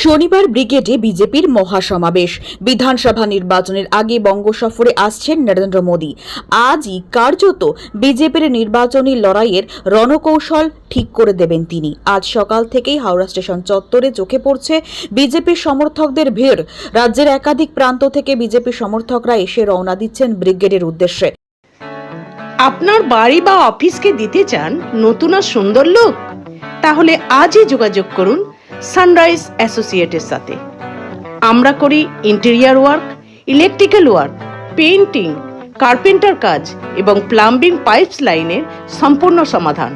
শনিবার ব্রিগেডে বিজেপির মহাসমাবেশ। বিধানসভা নির্বাচনের আগে বঙ্গ সফরে আসছেন নরেন্দ্র মোদী। আজই কার্যত বিজেপির নির্বাচনী লড়াইয়ের রণকৌশল ঠিক করে দেবেন তিনি। আজ সকাল থেকেই হাওড়া স্টেশন চত্বরে চোখে পড়ছে বিজেপির সমর্থকদের ভিড়। রাজ্যের একাধিক প্রান্ত থেকে বিজেপি সমর্থকরা এসে রওনা দিচ্ছেন ব্রিগেডের উদ্দেশ্যে। আপনার বাড়ি বা অফিসকে দিতে চান নতুন আর সুন্দর লুক? তাহলে আজই যোগাযোগ করুন সানরাইজ অ্যাসোসিয়েটের সাথে। আমরা করি interior work, electrical work, painting, carpenter কাজ এবং প্লাম্বিং পাইপস লাইনের সম্পূর্ণ সমাধান।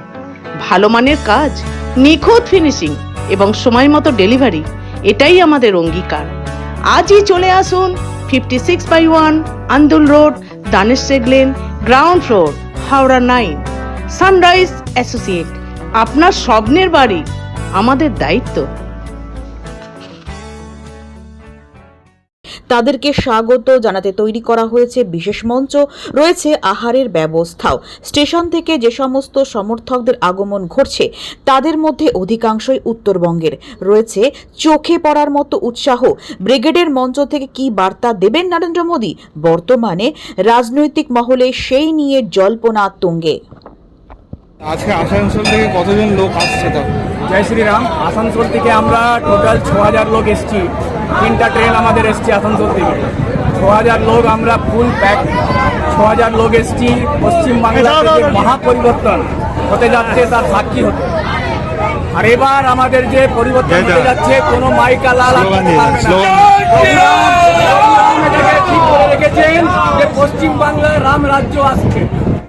ভালো মানের কাজ, নিখুঁত ফিনিশিং এবং সময় মতো ডেলিভারি, এটাই আমাদের অঙ্গীকার। আজই চলে আসুন 56/1 Andul road, Danesh lane, ground floor, Howrah 9। Sunrise associate, আপনার স্বপ্নের বাড়ি আমাদের দায়িত্ব। তাদেরকে স্বাগত জানাতে তৈরি করা হয়েছে বিশেষ মঞ্চ, রয়েছে আহারের ব্যবস্থাও। স্টেশন থেকে যে সমস্ত সমর্থকদের আগমন ঘটছে তাদের মধ্যে অধিকাংশই উত্তরবঙ্গের। রয়েছে চোখে পড়ার মতো উৎসাহ। ব্রিগেডের মঞ্চ থেকে কি বার্তা দেবেন নরেন্দ্র মোদী? বর্তমানে রাজনৈতিক মহলে সেই নিয়ে জল্পনা তুঙ্গে। আজকে আসানসোল থেকে কতজন লোক আসছে? তো জয় শ্রীরাম। আসানসোল থেকে আমরা টোটাল 6000 লোক এসছি। 3টা ট্রেন আমাদের এসছে আসানসোল থেকে। 6000 লোক আমরা ফুল প্যাক। 6000 লোক এসছি। পশ্চিমবাংলা থেকে মহাপরিবর্তন হতে যাচ্ছে তার সাক্ষী হতে। আর এবার আমাদের যে পরিবর্তন হতে যাচ্ছে কোনো মাইকা লাল ঠিক করে রেখেছেন যে পশ্চিমবাংলায় রাম রাজ্য আসছে।